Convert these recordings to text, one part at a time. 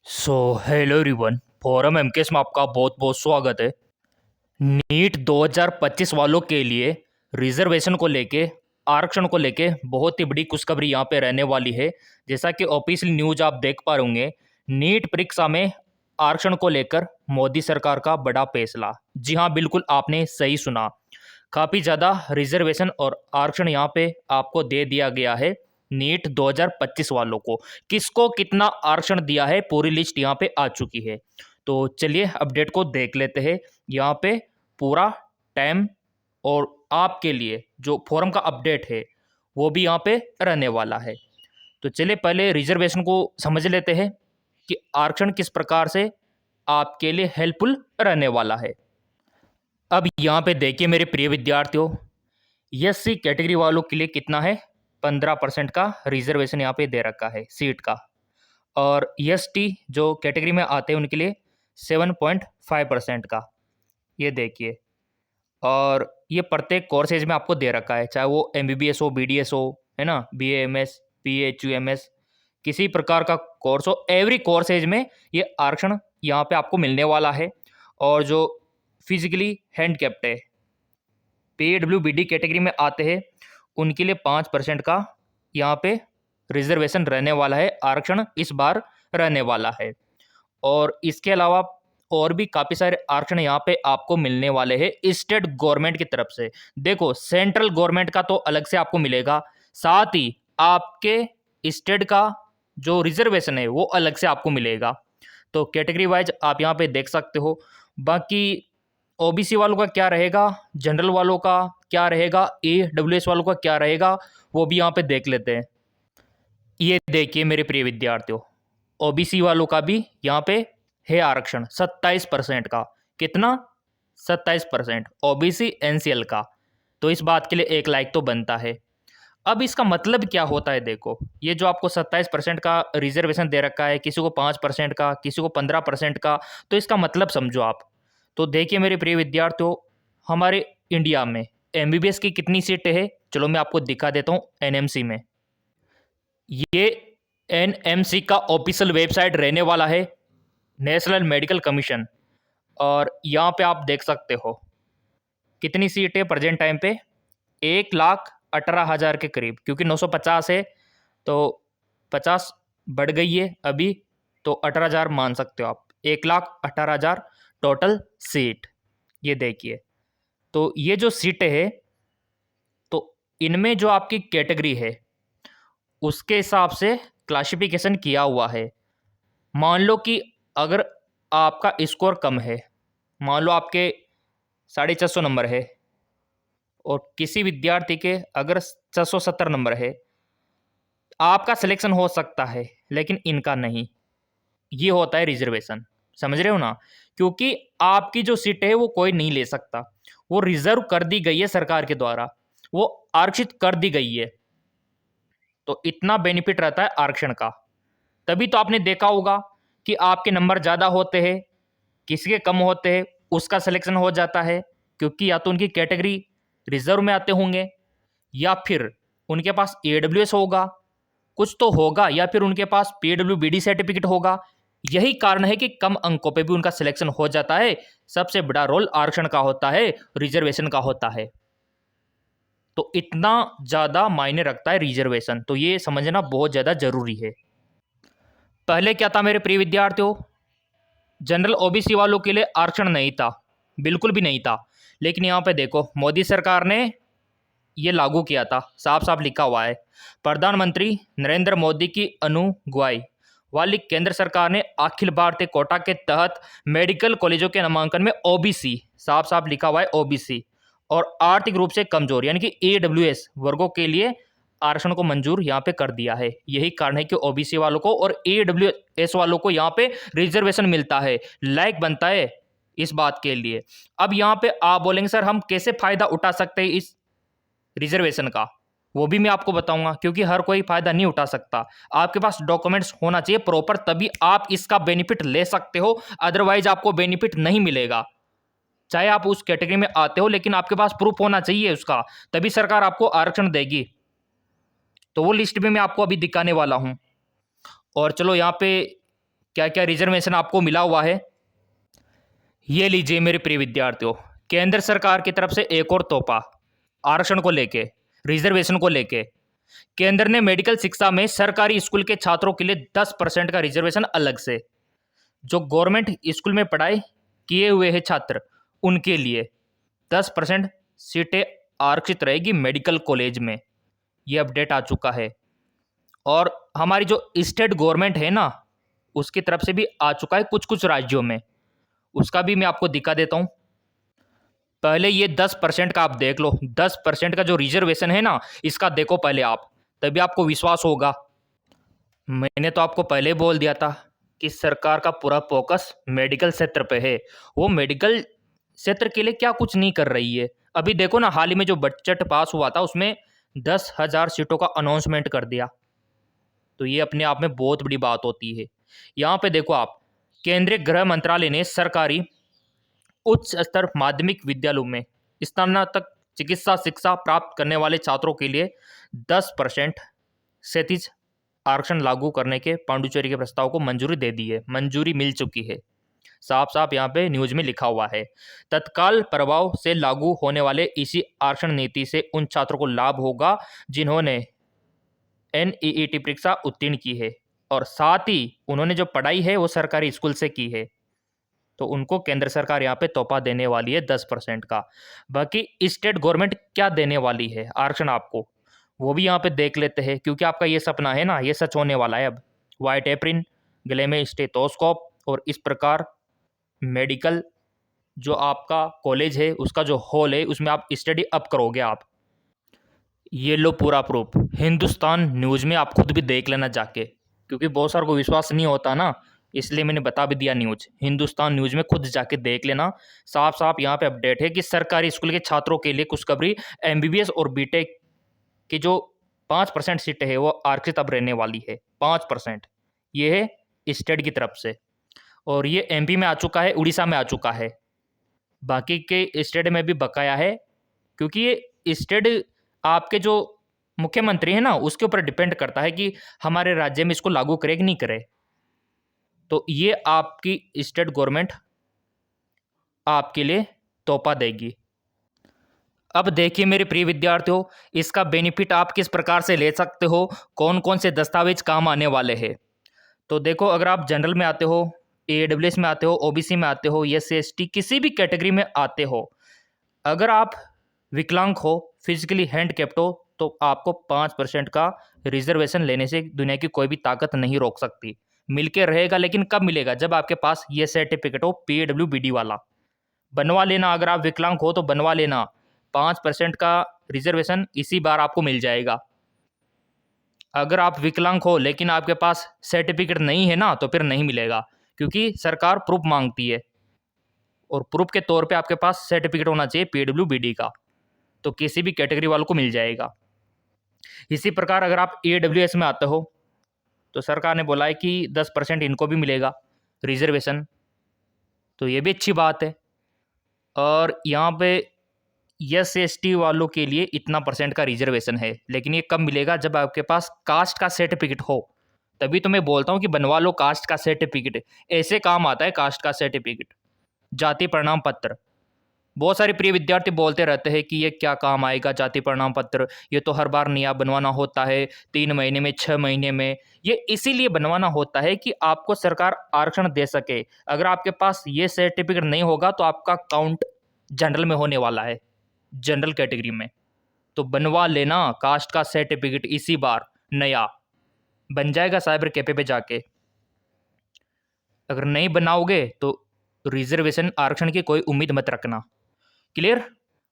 Hello everyone. Forum MKS में आपका बहुत बहुत स्वागत है। नीट 2025 वालों के लिए रिजर्वेशन को लेके, आरक्षण को लेके बहुत ही बड़ी खुशखबरी यहाँ पे रहने वाली है। जैसा कि ऑफिशियल न्यूज आप देख पा रहे होंगे, नीट परीक्षा में आरक्षण को लेकर मोदी सरकार का बड़ा फैसला। जी हाँ, बिल्कुल आपने सही सुना। काफ़ी ज़्यादा रिजर्वेशन और आरक्षण यहाँ पे आपको दे दिया गया है। नीट 2025 वालों को किसको कितना आरक्षण दिया है, पूरी लिस्ट यहाँ पे आ चुकी है। तो चलिए अपडेट को देख लेते हैं। यहाँ पे पूरा टाइम और आपके लिए जो फोरम का अपडेट है वो भी यहाँ पे रहने वाला है। तो चलिए पहले रिजर्वेशन को समझ लेते हैं कि आरक्षण किस प्रकार से आपके लिए हेल्पफुल रहने वाला है। अब यहाँ पे देखिए मेरे प्रिय विद्यार्थियों, एससी कैटेगरी वालों के लिए कितना है, 15% का रिजर्वेशन यहाँ पे दे रखा है सीट का। और एसटी जो कैटेगरी में आते हैं उनके लिए 7.5% का, ये देखिए। और ये प्रत्येक कोर्सेज में आपको दे रखा है, चाहे वो एमबीबीएस हो, बीडीएस हो, है ना, बीएएमएस, पीएचयूएमएस, किसी प्रकार का कोर्स हो, एवरी कोर्सेज में ये आरक्षण यहाँ पे आपको मिलने वाला है। और जो फिजिकली हैंडकेप्ड है, पीडब्ल्यूबीडी कैटेगरी में आते हैं, उनके लिए 5% का यहाँ पे रिजर्वेशन रहने वाला है, आरक्षण इस बार रहने वाला है। और इसके अलावा और भी काफ़ी सारे आरक्षण यहाँ पे आपको मिलने वाले हैं स्टेट गवर्नमेंट की तरफ से। देखो, सेंट्रल गवर्नमेंट का तो अलग से आपको मिलेगा, साथ ही आपके स्टेट का जो रिजर्वेशन है वो अलग से आपको मिलेगा। तो कैटेगरी वाइज आप यहाँ पे देख सकते हो। बाकी ओबीसी वालों का क्या रहेगा, जनरल वालों का क्या रहेगा, ईडब्ल्यूएस वालों का क्या रहेगा, वो भी यहाँ पे देख लेते हैं। ये देखिए मेरे प्रिय विद्यार्थियों, ओबीसी वालों का भी यहाँ पे है आरक्षण 27% का। कितना? 27% ओबीसी एनसीएल का। तो इस बात के लिए एक लाइक तो बनता है। अब इसका मतलब क्या होता है, देखो, ये जो आपको 27% का रिजर्वेशन दे रखा है, किसी को 5% का, किसी को 15% का, तो इसका मतलब समझो आप। तो देखिए मेरे प्रिय विद्यार्थियों, हमारे इंडिया में एमबीबीएस की कितनी सीटें हैं, चलो मैं आपको दिखा देता हूँ एनएमसी में। ये एनएमसी का ऑफिशियल वेबसाइट रहने वाला है, नेशनल मेडिकल कमीशन। और यहाँ पे आप देख सकते हो कितनी सीटें प्रेजेंट टाइम पे, 1,18,000 के करीब, क्योंकि 950 है तो 50 बढ़ गई है अभी, तो 18,000 मान सकते हो आप। 1,18,000 टोटल सीट, ये देखिए। तो ये जो सीटें है, तो इनमें जो आपकी कैटेगरी है उसके हिसाब से क्लासिफिकेशन किया हुआ है। मान लो कि अगर आपका स्कोर कम है, मान लो आपके 450 नंबर है, और किसी विद्यार्थी के अगर 670 नंबर है, आपका सिलेक्शन हो सकता है लेकिन इनका नहीं। ये होता है रिजर्वेशन, समझ रहे हो ना। क्योंकि आपकी जो सीट है वो कोई नहीं ले सकता, वो रिजर्व कर दी गई है सरकार के द्वारा, वो आरक्षित कर दी गई है। तो इतना बेनिफिट रहता है आरक्षण का। तभी तो आपने देखा होगा कि आपके नंबर ज़्यादा होते हैं, किसी के कम होते हैं, उसका सिलेक्शन हो जाता है, क्योंकि या तो उनकी कैटेगरी रिजर्व में आते होंगे, या फिर उनके पास ईडब्ल्यूएस होगा, कुछ तो होगा, या फिर उनके पास पीडब्ल्यूबीडी सर्टिफिकेट होगा। यही कारण है कि कम अंकों पे भी उनका सिलेक्शन हो जाता है। सबसे बड़ा रोल आरक्षण का होता है, रिजर्वेशन का होता है। तो इतना ज़्यादा मायने रखता है रिजर्वेशन, तो ये समझना बहुत ज़्यादा जरूरी है। पहले क्या था मेरे प्रिय विद्यार्थियों, जनरल ओबीसी वालों के लिए आरक्षण नहीं था, बिल्कुल भी नहीं था। लेकिन यहाँ पे देखो, मोदी सरकार ने ये लागू किया था, साफ साफ लिखा हुआ है, प्रधानमंत्री नरेंद्र मोदी की अनुगुआई वाली केंद्र सरकार ने अखिल भारतीय कोटा के तहत मेडिकल कॉलेजों के नामांकन में ओबीसी, साफ साफ लिखा हुआ है ओबीसी, और आर्थिक रूप से कमजोर यानी कि ईडब्ल्यूएस वर्गों के लिए आरक्षण को मंजूर यहाँ पे कर दिया है। यही कारण है कि ओबीसी वालों को और ईडब्ल्यूएस वालों को यहाँ पे रिजर्वेशन मिलता है, लायक बनता है इस बात के लिए। अब यहाँ पे आप बोलेंगे सर हम कैसे फायदा उठा सकते हैं इस रिजर्वेशन का, वो भी मैं आपको बताऊंगा, क्योंकि हर कोई फायदा नहीं उठा सकता। आपके पास डॉक्यूमेंट्स होना चाहिए प्रॉपर, तभी आप इसका बेनिफिट ले सकते हो, अदरवाइज आपको बेनिफिट नहीं मिलेगा। चाहे आप उस कैटेगरी में आते हो, लेकिन आपके पास प्रूफ होना चाहिए उसका, तभी सरकार आपको आरक्षण देगी। तो वो लिस्ट भी मैं आपको अभी दिखाने वाला हूं। और चलो यहाँ पे क्या क्या रिजर्वेशन आपको मिला हुआ है। ये लीजिए मेरे प्रिय विद्यार्थियों, केंद्र सरकार की तरफ से एक और तोहफा आरक्षण को लेके, रिजर्वेशन को लेके। केंद्र ने मेडिकल शिक्षा में सरकारी स्कूल के छात्रों के लिए 10% का रिजर्वेशन अलग से, जो गवर्नमेंट स्कूल में पढ़ाई किए हुए हैं छात्र, उनके लिए 10% सीटें आरक्षित रहेगी मेडिकल कॉलेज में। ये अपडेट आ चुका है। और हमारी जो स्टेट गवर्नमेंट है ना, उसकी तरफ से भी आ चुका है कुछ कुछ राज्यों में। उसका भी मैं आपको दिखा देता हूँ। पहले ये 10% का आप देख लो। 10% का जो रिजर्वेशन है ना, इसका देखो पहले आप, तभी आपको विश्वास होगा। मैंने तो आपको पहले बोल दिया था कि सरकार का पूरा फोकस मेडिकल क्षेत्र पे है। वो मेडिकल क्षेत्र के लिए क्या कुछ नहीं कर रही है। अभी देखो ना, हाल ही में जो बजट पास हुआ था उसमें 10,000 सीटों का अनाउंसमेंट कर दिया। तो ये अपने आप में बहुत बड़ी बात होती है। यहाँ पे देखो आप, केंद्रीय गृह मंत्रालय ने सरकारी उच्च स्तर माध्यमिक विद्यालयों में स्नातक चिकित्सा शिक्षा प्राप्त करने वाले छात्रों के लिए 10% क्षैतिज आरक्षण लागू करने के पांडुचेरी के प्रस्ताव को मंजूरी दे दी है। मंजूरी मिल चुकी है। साफ साफ यहाँ पे न्यूज में लिखा हुआ है। तत्काल प्रभाव से लागू होने वाले इसी आरक्षण नीति से उन छात्रों को लाभ होगा जिन्होंने NEET परीक्षा उत्तीर्ण की है और साथ ही उन्होंने जो पढ़ाई है वो सरकारी स्कूल से की है। तो उनको केंद्र सरकार यहाँ पे तोहफा देने वाली है 10% का। बाकी स्टेट गवर्नमेंट क्या देने वाली है आरक्षण आपको, वो भी यहाँ पे देख लेते हैं, क्योंकि आपका ये सपना है ना, ये सच होने वाला है अब। वाइट एप्रिन, गले में स्टेथोस्कोप और इस प्रकार मेडिकल जो आपका कॉलेज है उसका जो हॉल है उसमें आप स्टडी अप करोगे आप। ये लो पूरा प्रूफ। हिंदुस्तान न्यूज़ में आप खुद भी देख लेना जाके, क्योंकि बहुत सारों को विश्वास नहीं होता ना, इसलिए मैंने बता भी दिया न्यूज़। हिंदुस्तान न्यूज़ में खुद जाके देख लेना। साफ साफ यहाँ पे अपडेट है कि सरकारी स्कूल के छात्रों के लिए खुशखबरी, MBBS और बीटेक की जो 5% सीटें है वो आरक्षित अब रहने वाली है। 5% ये है स्टेट की तरफ से। और ये MP में आ चुका है, उड़ीसा में आ चुका है, बाकी के स्टेट में भी बकाया है, क्योंकि ये स्टेट आपके जो मुख्यमंत्री है ना उसके ऊपर डिपेंड करता है कि हमारे राज्य में इसको लागू करे कि नहीं करे। तो ये आपकी स्टेट गवर्नमेंट आपके लिए तोहफा देगी। अब देखिए मेरे प्रिय विद्यार्थियों, इसका बेनिफिट आप किस प्रकार से ले सकते हो, कौन कौन से दस्तावेज काम आने वाले हैं। तो देखो, अगर आप जनरल में आते हो, AWS में आते हो, OBC में आते हो, SC ST किसी भी कैटेगरी में आते हो, अगर आप विकलांग हो, फिजिकली हैंडकेप्ट हो, तो आपको 5% का रिजर्वेशन लेने से दुनिया की कोई भी ताकत नहीं रोक सकती। मिलके रहेगा, लेकिन कब मिलेगा, जब आपके पास ये सर्टिफिकेट हो PWBD वाला। बनवा लेना, अगर आप विकलांग हो तो बनवा लेना। 5% का रिजर्वेशन इसी बार आपको मिल जाएगा। अगर आप विकलांग हो लेकिन आपके पास सर्टिफिकेट नहीं है ना, तो फिर नहीं मिलेगा, क्योंकि सरकार प्रूफ मांगती है और प्रूफ के तौर पे आपके पास सर्टिफिकेट होना चाहिए PWBD का। तो किसी भी कैटेगरी वालों को मिल जाएगा। इसी प्रकार अगर आप AWS में आते हो तो सरकार ने बोला है कि 10% इनको भी मिलेगा रिजर्वेशन, तो ये भी अच्छी बात है। और यहाँ पे SC ST वालों के लिए इतना % का रिजर्वेशन है, लेकिन ये कब मिलेगा, जब आपके पास कास्ट का सर्टिफिकेट हो। तभी तो मैं बोलता हूँ कि बनवा लो कास्ट का सर्टिफिकेट। ऐसे काम आता है कास्ट का सर्टिफिकेट, जाति प्रमाण पत्र। बहुत सारे प्रिय विद्यार्थी बोलते रहते हैं कि ये क्या काम आएगा जाति प्रमाण पत्र, ये तो हर बार नया बनवाना होता है, 3 महीने में, 6 महीने में। ये इसीलिए बनवाना होता है कि आपको सरकार आरक्षण दे सके। अगर आपके पास ये सर्टिफिकेट नहीं होगा तो आपका काउंट जनरल में होने वाला है, जनरल कैटेगरी में। तो बनवा लेना कास्ट का सर्टिफिकेट, इसी बार नया बन जाएगा साइबर कैफे पे जाके। अगर नहीं बनाओगे तो रिजर्वेशन आरक्षण की कोई उम्मीद मत रखना। क्लियर।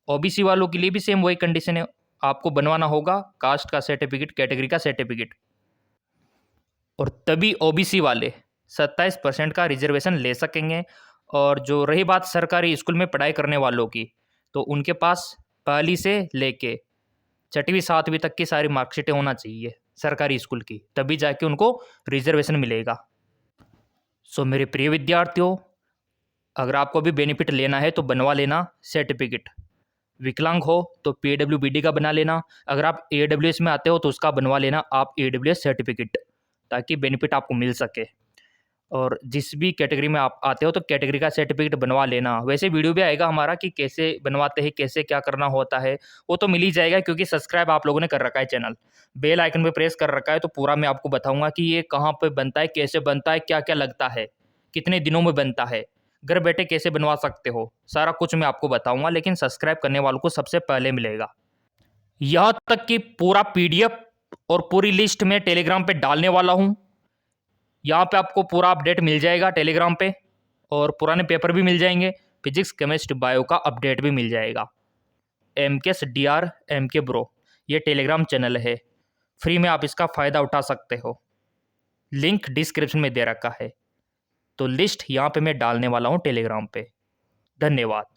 OBC वालों के लिए भी सेम वही कंडीशन है, आपको बनवाना होगा कास्ट का सर्टिफिकेट, कैटेगरी का सर्टिफिकेट, और तभी OBC वाले 27% का रिजर्वेशन ले सकेंगे। और जो रही बात सरकारी स्कूल में पढ़ाई करने वालों की, तो उनके पास पहली से लेके 6वीं 7वीं तक की सारी मार्कशीटें होना चाहिए सरकारी स्कूल की, तभी जाके उनको रिजर्वेशन मिलेगा। सो मेरे प्रिय विद्यार्थियों, अगर आपको भी बेनिफिट लेना है तो बनवा लेना सर्टिफिकेट। विकलांग हो तो PWBD का बना लेना। अगर आप AWS में आते हो तो उसका बनवा लेना आप AWS सर्टिफिकेट, ताकि बेनिफिट आपको मिल सके। और जिस भी कैटेगरी में आप आते हो तो कैटेगरी का सर्टिफिकेट बनवा लेना। वैसे वीडियो भी आएगा हमारा कि कैसे बनवाते हैं, कैसे क्या करना होता है, वो तो मिल ही जाएगा क्योंकि सब्सक्राइब आप लोगों ने कर रखा है चैनल, बेल आइकन पे प्रेस कर रखा है, तो पूरा मैं आपको बताऊंगा कि ये कहाँ पे बनता है, कैसे बनता है, क्या क्या लगता है, कितने दिनों में बनता है, घर बैठे कैसे बनवा सकते हो, सारा कुछ मैं आपको बताऊंगा। लेकिन सब्सक्राइब करने वालों को सबसे पहले मिलेगा। यहाँ तक कि पूरा पीडीएफ और पूरी लिस्ट में टेलीग्राम पे डालने वाला हूँ। यहाँ पे आपको पूरा अपडेट मिल जाएगा टेलीग्राम पे, और पुराने पेपर भी मिल जाएंगे, फिजिक्स केमिस्ट्री बायो का अपडेट भी मिल जाएगा। MKSDR MK ब्रो ये टेलीग्राम चैनल है, फ्री में आप इसका फ़ायदा उठा सकते हो, लिंक डिस्क्रिप्शन में दे रखा है। तो लिस्ट यहाँ पे मैं डालने वाला हूँ टेलीग्राम पे। धन्यवाद।